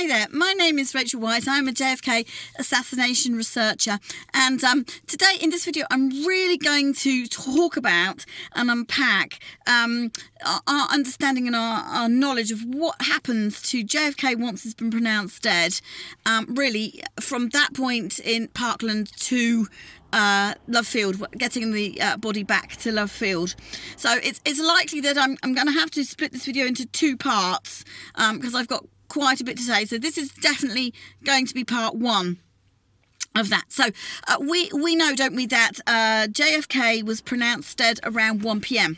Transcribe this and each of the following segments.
Hi there, my name is Rachel White. I'm a JFK assassination researcher, and today in this video I'm really going to talk about and unpack our understanding and our knowledge of what happens to JFK once he's been pronounced dead, really from that point in Parkland to Love Field, getting the body back to Love Field. So it's likely that I'm going to have to split this video into two parts because I've got quite a bit to say. So this is definitely going to be part one of that. So we know, don't we, that JFK was pronounced dead around 1 p.m.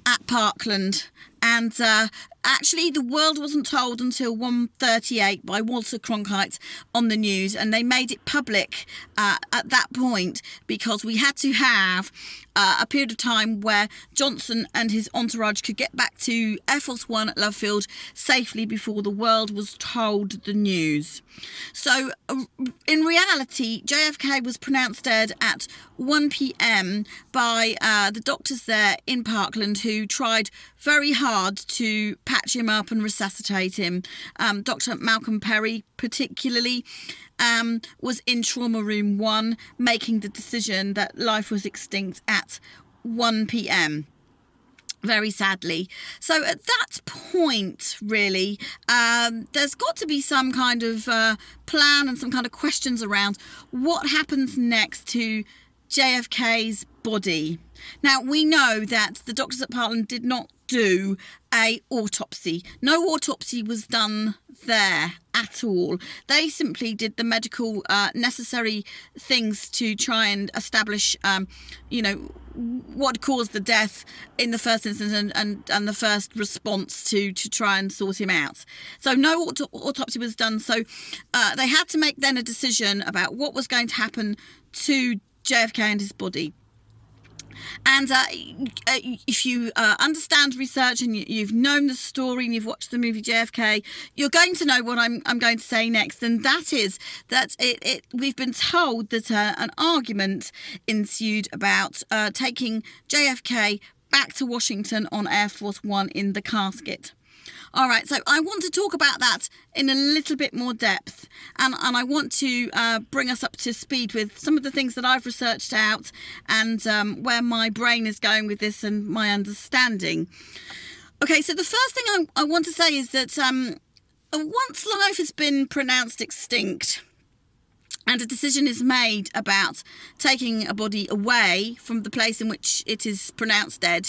at Parkland, and actually the world wasn't told until 1:38 by Walter Cronkite on the news, and they made it public at that point because we had to have a period of time where Johnson and his entourage could get back to Air Force One at Love Field safely before the world was told the news. So in reality, JFK was pronounced dead at 1 p.m. by the doctors there in Parkland, who tried very hard to patch him up and resuscitate him. Dr. Malcolm Perry particularly was in trauma room 1, making the decision that life was extinct at 1 p.m. very sadly. So at that point, really, there's got to be some kind of plan and some kind of questions around what happens next to JFK's body. Now, we know that the doctors at Parkland did not do a autopsy. No autopsy was done there at all. They simply did the medical necessary things to try and establish what caused the death in the first instance and the first response to try and sort him out. So no autopsy was done. So they had to make then a decision about what was going to happen to JFK and his body. And if you understand research and you've known the story and you've watched the movie JFK, you're going to know what I'm going to say next, and that is that we've been told that an argument ensued about taking JFK back to Washington on Air Force One in the casket. All right, so I want to talk about that in a little bit more depth, and I want to bring us up to speed with some of the things that I've researched out and where my brain is going with this and my understanding. Okay, so the first thing I want to say is that once life has been pronounced extinct and a decision is made about taking a body away from the place in which it is pronounced dead,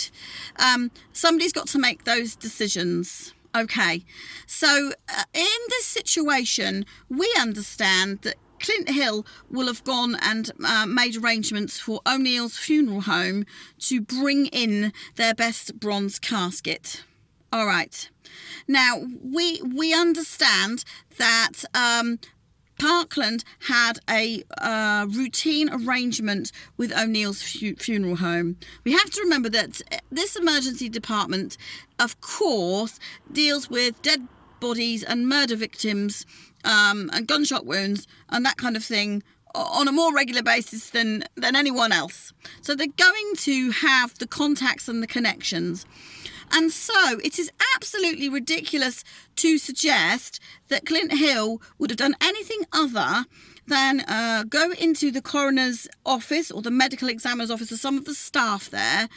somebody's got to make those decisions. Okay, so in this situation, we understand that Clint Hill will have gone and made arrangements for O'Neill's funeral home to bring in their best bronze casket. All right. Now, we understand that Parkland had a routine arrangement with O'Neill's funeral home. We have to remember that this emergency department, of course, deals with dead bodies and murder victims and gunshot wounds and that kind of thing on a more regular basis than anyone else. So they're going to have the contacts and the connections. And so it is absolutely ridiculous to suggest that Clint Hill would have done anything other than go into the coroner's office or the medical examiner's office or some of the staff there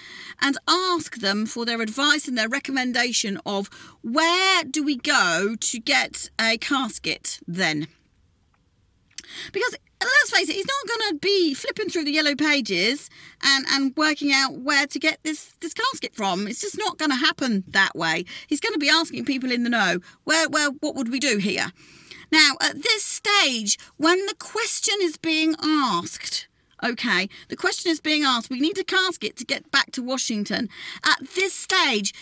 and ask them for their advice and their recommendation of where do we go to get a casket then. Because let's face it, he's not going to be flipping through the yellow pages and working out where to get this casket from. It's just not going to happen that way. He's going to be asking people in the know, what would we do here? Now, at this stage, when the question is being asked, okay, the question is being asked, we need a casket to get back to Washington. At this stage,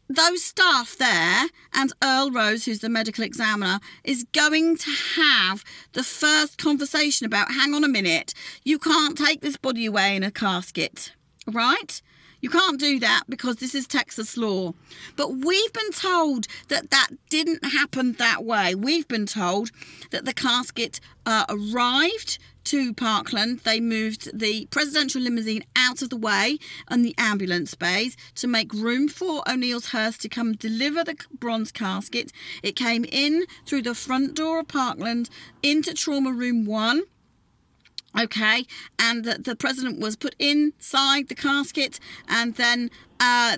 those staff there and Earl Rose, who's the medical examiner, is going to have the first conversation about, hang on a minute, you can't take this body away in a casket, right? You can't do that because this is Texas law. But we've been told that that didn't happen that way. We've been told that the casket arrived to Parkland. They moved the presidential limousine out of the way and the ambulance bays to make room for O'Neill's hearse to come deliver the bronze casket. It came in through the front door of Parkland into Trauma Room 1. Okay, and the president was put inside the casket, and then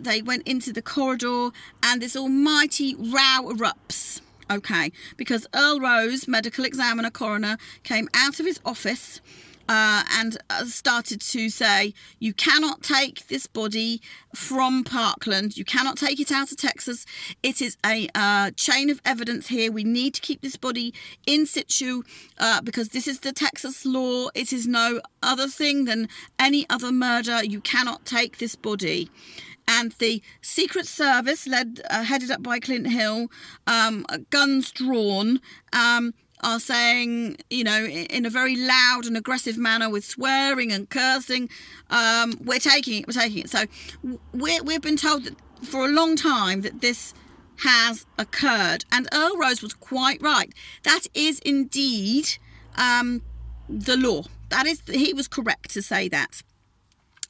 they went into the corridor, and this almighty row erupts. Okay, because Earl Rose, medical examiner coroner, came out of his office and started to say, you cannot take this body from Parkland. You cannot take it out of Texas. It is a chain of evidence here. We need to keep this body in situ because this is the Texas law. It is no other thing than any other murder. You cannot take this body. And the Secret Service, headed up by Clint Hill, guns drawn, are saying, you know, in a very loud and aggressive manner with swearing and cursing, we're taking it. So we've been told that for a long time that this has occurred. And Earl Rose was quite right. That is indeed the law. He was correct to say that.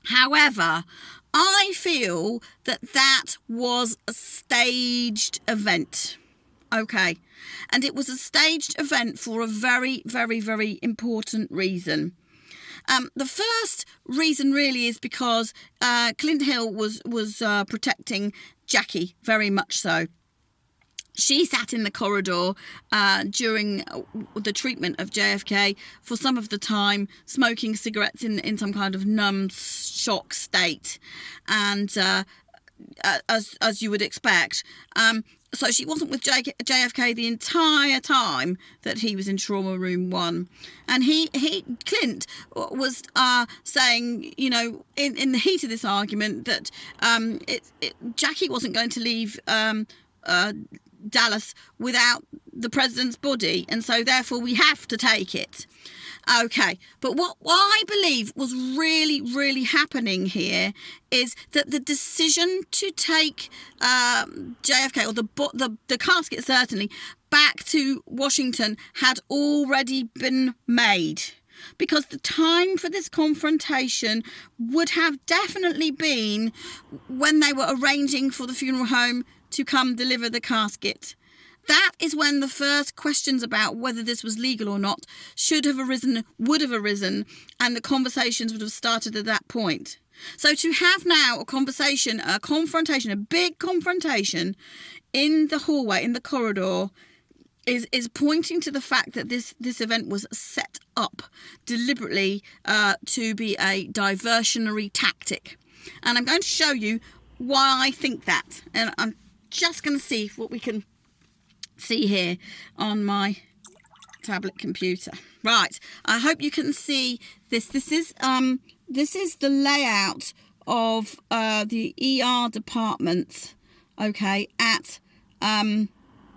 However, I feel that was a staged event. Okay. And it was a staged event for a very, very, very important reason. The first reason really is because Clint Hill was protecting Jackie, very much so. She sat in the corridor during the treatment of JFK for some of the time, smoking cigarettes in some kind of numb shock state, and as you would expect. So she wasn't with JFK the entire time that he was in Trauma Room 1. And Clint was saying, you know, in the heat of this argument that Jackie wasn't going to leave Dallas without the president's body, and so therefore we have to take it. Okay, but what I believe was really, really happening here is that the decision to take JFK, or the casket certainly, back to Washington had already been made. Because the time for this confrontation would have definitely been when they were arranging for the funeral home to come deliver the casket. That is when the first questions about whether this was legal or not would have arisen, and the conversations would have started at that point. So to have now a confrontation, a big confrontation in the hallway, in the corridor, is pointing to the fact that this event was set up deliberately to be a diversionary tactic. And I'm going to show you why I think that. And I'm just going to see what we can see here on my tablet computer. Right, I hope you can see this. This is the layout of the ER department, okay, at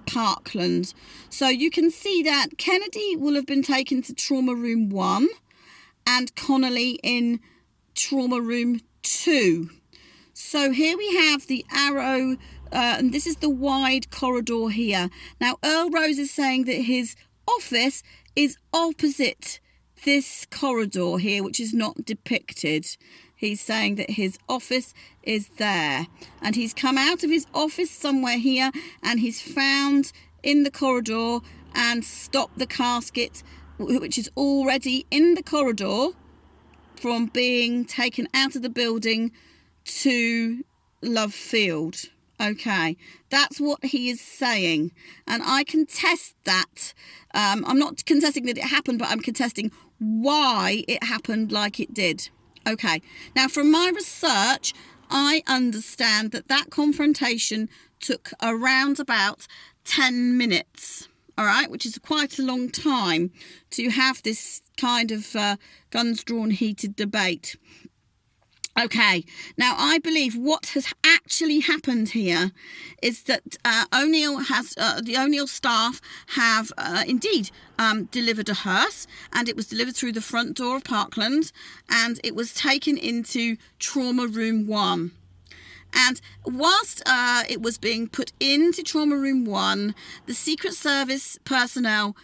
Parkland. So you can see that Kennedy will have been taken to Trauma Room 1 and Connolly in Trauma Room 2. So here we have the arrow, and this is the wide corridor here. Now, Earl Rose is saying that his office is opposite this corridor here, which is not depicted. He's saying that his office is there, and he's come out of his office somewhere here, and he's found in the corridor and stopped the casket, which is already in the corridor, from being taken out of the building to Love Field. Okay, that's what he is saying, and I contest that. I'm not contesting that it happened, but I'm contesting why it happened like it did. Okay, now from my research, I understand that confrontation took around about 10 minutes, all right, which is quite a long time to have this kind of guns drawn heated debate. Okay, now I believe what has actually happened here is that the O'Neill staff have indeed delivered a hearse, and it was delivered through the front door of Parkland, and it was taken into Trauma Room 1. And whilst it was being put into Trauma Room 1, the Secret Service personnel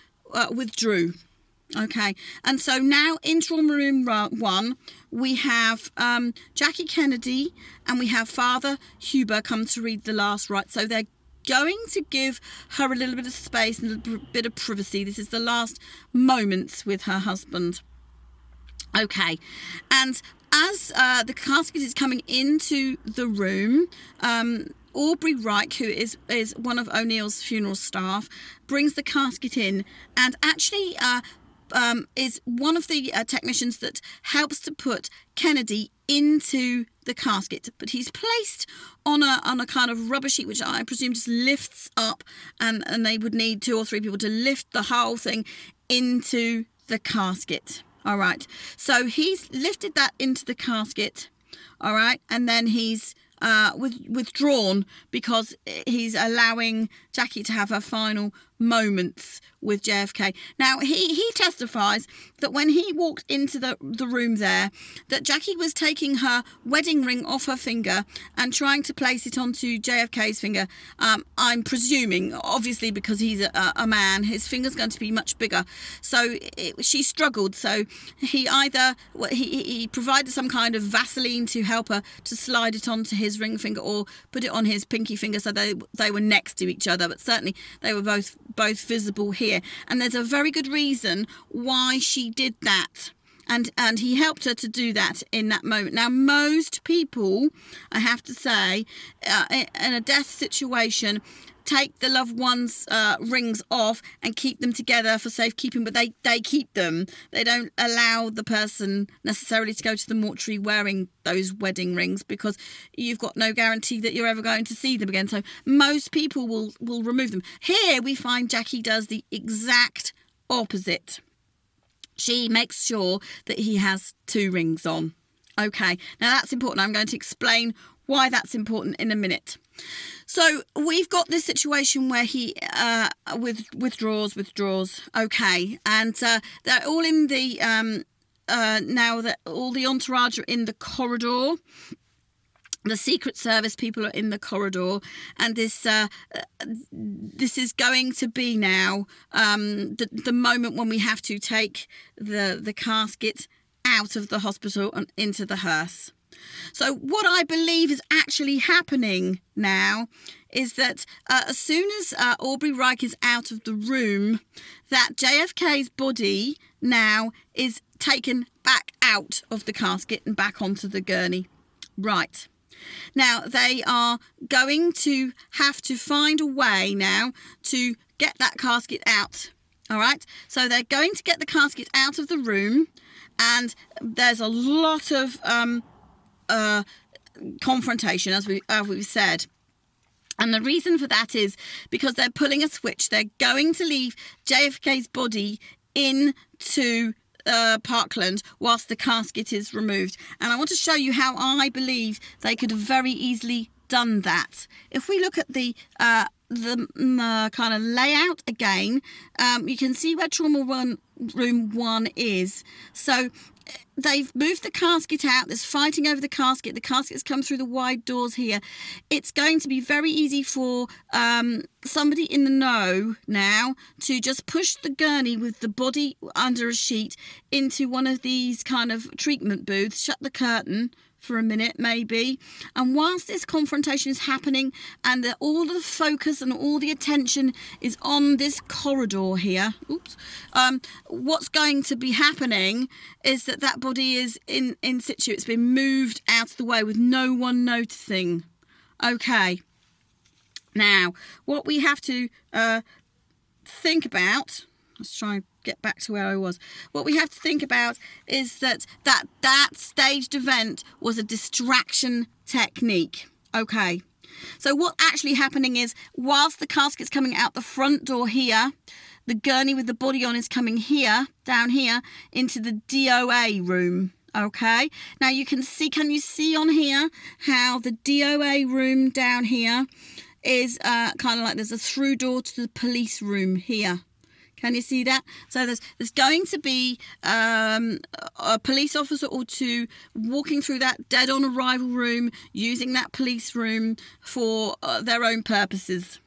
withdrew. Okay, and so now in Trauma Room 1, we have Jackie Kennedy and we have Father Huber come to read the last rite. So they're going to give her a little bit of space and a little bit of privacy. This is the last moments with her husband. Okay, and as the casket is coming into the room, Aubrey Reich, who is one of O'Neill's funeral staff, brings the casket in and actually is one of the technicians that helps to put Kennedy into the casket. But he's placed on a kind of rubber sheet, which I presume just lifts up, and they would need 2 or 3 people to lift the whole thing into the casket. All right, so he's lifted that into the casket, all right, and then he's withdrawn because he's allowing Jackie to have her final moments with JFK. Now, he testifies that when he walked into the room there, that Jackie was taking her wedding ring off her finger and trying to place it onto JFK's finger. I'm presuming, obviously, because he's a man, his finger's going to be much bigger. So she struggled. So he either he provided some kind of Vaseline to help her to slide it onto his ring finger or put it on his pinky finger, so they were next to each other. But certainly they were both visible here, and there's a very good reason why she did that, and he helped her to do that in that moment. Now, most people, I have to say, in a death situation, take the loved one's rings off and keep them together for safekeeping, but they keep them. They don't allow the person necessarily to go to the mortuary wearing those wedding rings, because you've got no guarantee that you're ever going to see them again. So most people will remove them. Here we find Jackie does the exact opposite. She makes sure that he has 2 rings on. Okay, now that's important. I'm going to explain why that's important in a minute. So we've got this situation where he withdraws. Okay, and they're all in the now that all the entourage are in the corridor. The Secret Service people are in the corridor, and this is going to be now the moment when we have to take the casket out of the hospital and into the hearse. So what I believe is actually happening now is that as soon as Aubrey Reich is out of the room, that JFK's body now is taken back out of the casket and back onto the gurney. Right. Now, they are going to have to find a way now to get that casket out. All right. So they're going to get the casket out of the room, and there's a lot of confrontation, as we've said. And the reason for that is because they're pulling a switch. They're going to leave JFK's body into Parkland whilst the casket is removed. And I want to show you how I believe they could have very easily done that. If we look at the kind of layout again, you can see where Room 1 is. So they've moved the casket out. There's fighting over the casket. The casket's come through the wide doors here. It's going to be very easy for somebody in the know now to just push the gurney with the body under a sheet into one of these kind of treatment booths, shut the curtain for a minute maybe, and whilst this confrontation is happening and all the focus and all the attention is on this corridor here, what's going to be happening is that body is in situ. It's been moved out of the way with no one noticing. Okay, now what we have to think about, let's try and get back to where I was. What we have to think about is that staged event was a distraction technique. Okay, so what's actually happening is, whilst the casket's coming out the front door here, the gurney with the body on is coming here, down here, into the DOA room. Okay, now can you see on here how the DOA room down here is kind of like there's a through door to the police room here. Can you see that? So there's going to be a police officer or two walking through that dead on arrival room, using that police room for their own purposes.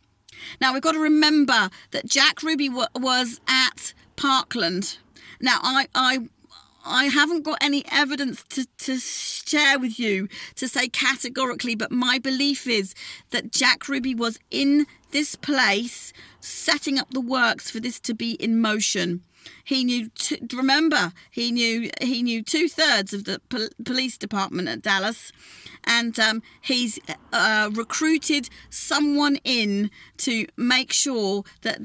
Now we've got to remember that Jack Ruby was at Parkland. Now I haven't got any evidence to share with you to say categorically, but my belief is that Jack Ruby was in this place setting up the works for this to be in motion. He knew, remember, he knew 2/3 of the police department at Dallas, and he's recruited someone in to make sure that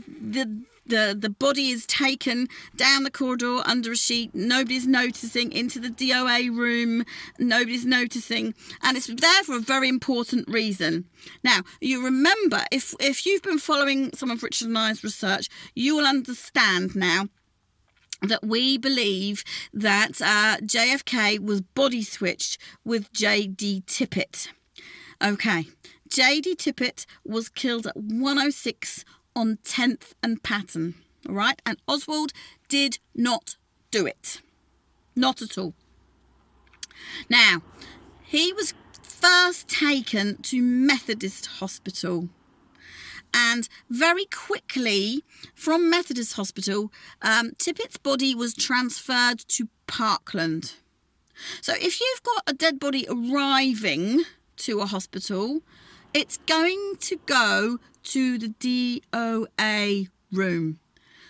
the body is taken down the corridor under a sheet. Nobody's noticing, into the DOA room. Nobody's noticing, and it's there for a very important reason. Now, you remember, if you've been following some of Richard and I's research, you will understand now that we believe that JFK was body switched with J.D. Tippit. Okay, J.D. Tippit was killed at 1:06 on 10th and Patton, all right? And Oswald did not do it. Not at all. Now, he was first taken to Methodist Hospital. And very quickly, from Methodist Hospital, Tippit's body was transferred to Parkland. So if you've got a dead body arriving to a hospital, it's going to go to the DOA room.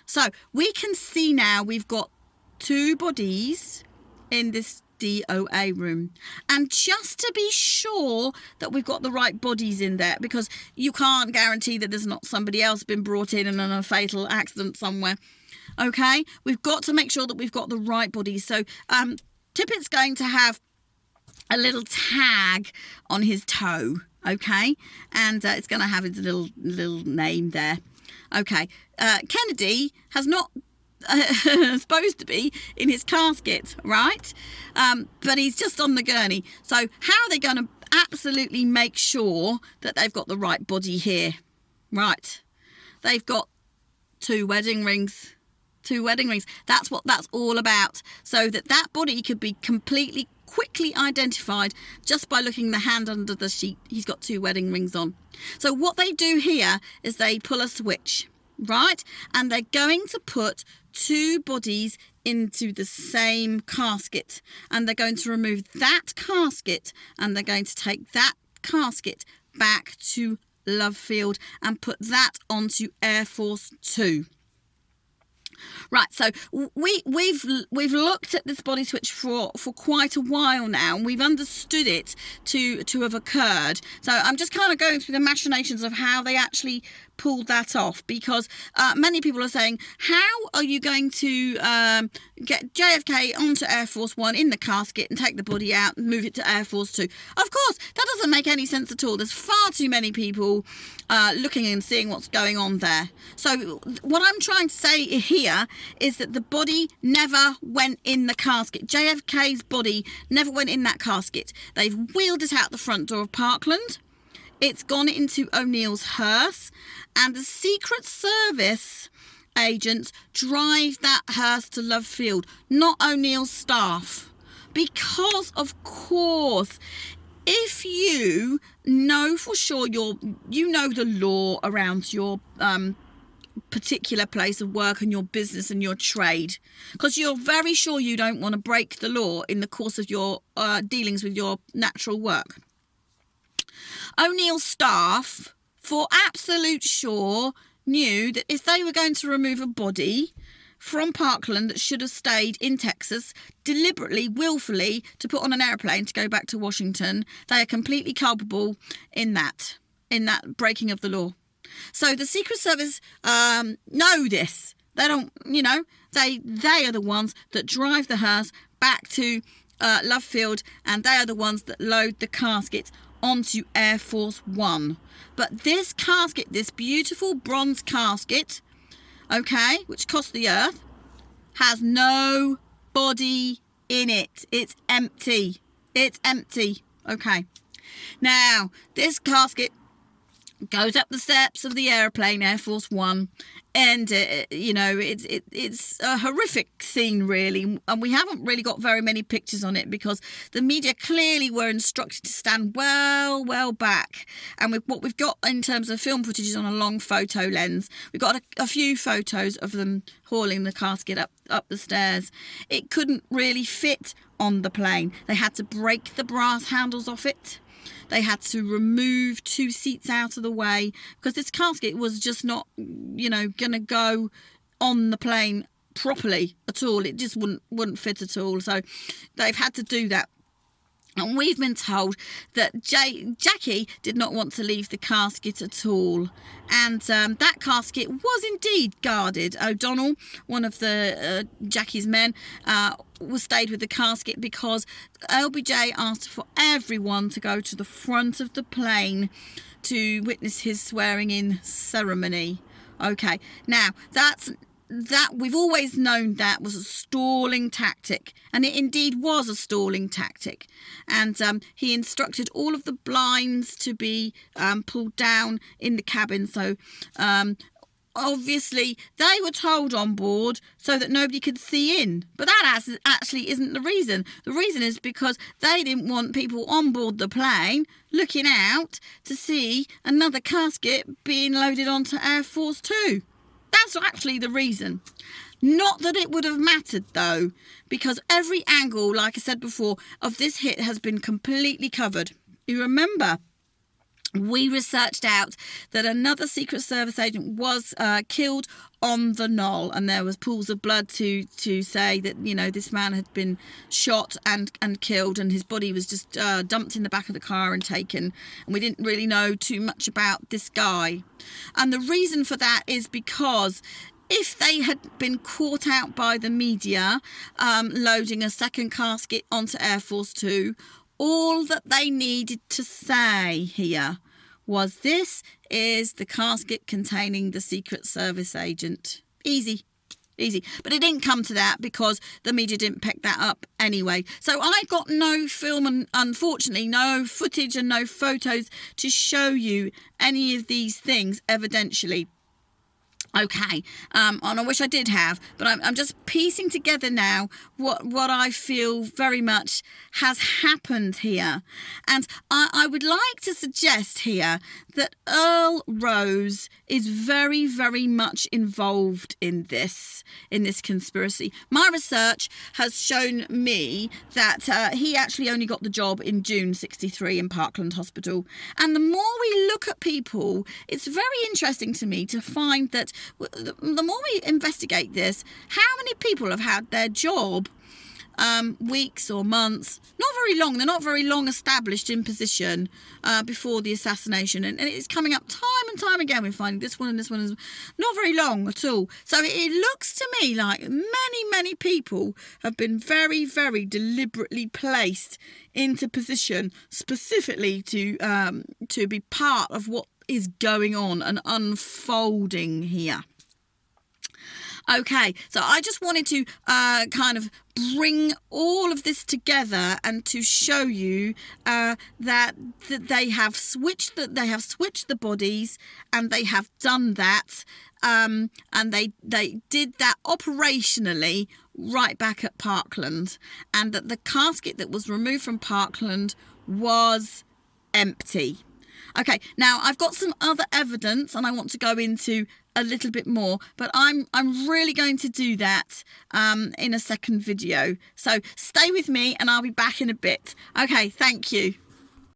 So we can see now we've got 2 bodies in this DOA room, and just to be sure that we've got the right bodies in there, because you can't guarantee that there's not somebody else been brought in and a fatal accident somewhere. Okay, we've got to make sure that we've got the right bodies. So Tippit's going to have a little tag on his toe, okay, and it's going to have his little name there. Okay, Kennedy has not supposed to be in his casket, right? But he's just on the gurney. So how are they going to absolutely make sure that they've got the right body here? Right, they've got 2 wedding rings. 2 wedding rings. That's what that's all about. So that body could be quickly identified just by looking the hand under the sheet. He's got 2 wedding rings on. So what they do here is they pull a switch, right? And they're going to put 2 bodies into the same casket, and they're going to remove that casket, and they're going to take that casket back to Love Field and put that onto Air Force 2. Right, so we've looked at this body switch for quite a while now, and we've understood it to have occurred. So I'm just kind of going through the machinations of how they actually pulled that off, because many people are saying, how are you going to get JFK onto Air Force 1 in the casket and take the body out and move it to Air Force 2? Of course, that doesn't make any sense at all. There's far too many people looking and seeing what's going on there. So what I'm trying to say here is that the body never went in the casket. JFK's body never went in that casket. They've wheeled it out the front door of Parkland. It's gone into O'Neill's hearse, and the Secret Service agents drive that hearse to Love Field, not O'Neill's staff. Because, of course, if you know for sure you know the law around your particular place of work and your business and your trade, because you're very sure you don't want to break the law in the course of your dealings with your natural work. O'Neill's staff, for absolute sure, knew that if they were going to remove a body from Parkland that should have stayed in Texas, deliberately, willfully, to put on an airplane to go back to Washington, they are completely culpable in that breaking of the law. So the Secret Service know this. They don't, they are the ones that drive the hearse back to Love Field, and they are the ones that load the casket onto Air Force 1. But this casket, this beautiful bronze casket, okay, which cost the earth, has no body in it. It's empty. It's empty. Okay. Now, this casket goes up the steps of the airplane, Air Force One, and you know, it's a horrific scene, really, and we haven't really got very many pictures on it because the media clearly were instructed to stand well back, and what we've got in terms of film footage is on a long photo lens. We've got a few photos of them hauling the casket up the stairs. It couldn't really fit on the plane. They had to break the brass handles off it. They had to remove 2 seats out of the way because this casket was just not, you know, going to go on the plane properly at all. It just wouldn't fit at all. So they've had to do that. And we've been told that Jackie did not want to leave the casket at all. And that casket was indeed guarded. O'Donnell, one of the Jackie's men, was stayed with the casket because LBJ asked for everyone to go to the front of the plane to witness his swearing-in ceremony. Okay, now that we've always known that was a stalling tactic, and it indeed was a stalling tactic. And he instructed all of the blinds to be pulled down in the cabin. So obviously they were told on board so that nobody could see in, but that actually isn't the reason. The reason is because they didn't want people on board the plane looking out to see another casket being loaded onto Air Force 2. That's actually the reason. Not that it would have mattered, though, because every angle, like I said before, of this hit has been completely covered. You remember, we researched out that another Secret Service agent was killed on the Knoll, and there was pools of blood to say that, you know, this man had been shot and killed, and his body was just dumped in the back of the car and taken, and we didn't really know too much about this guy. And the reason for that is because if they had been caught out by the media loading a second casket onto Air Force 2, all that they needed to say here was, this is the casket containing the Secret Service agent. Easy. But it didn't come to that because the media didn't pick that up anyway. So I got no film and unfortunately no footage and no photos to show you any of these things evidentially. Okay, and I wish I did have, but I'm just piecing together now what I feel very much has happened here. And I would like to suggest here that Earl Rose is very, very much involved in this conspiracy. My research has shown me that he actually only got the job in June '63 in Parkland Hospital. And the more we look at people, it's very interesting to me to find that the more we investigate this, how many people have had their job weeks or months, not very long, they're not very long established in position before the assassination, and it's coming up time and time again. We're finding this one and this one is not very long at all. So it looks to me like many people have been very, very deliberately placed into position specifically to be part of what is going on and unfolding here. Okay, so I just wanted to kind of bring all of this together and to show you that they have switched the bodies, and they have done that, and they did that operationally right back at Parkland, and that the casket that was removed from Parkland was empty. Okay, now I've got some other evidence and I want to go into a little bit more, but I'm really going to do that in a second video. So stay with me and I'll be back in a bit. Okay, thank you.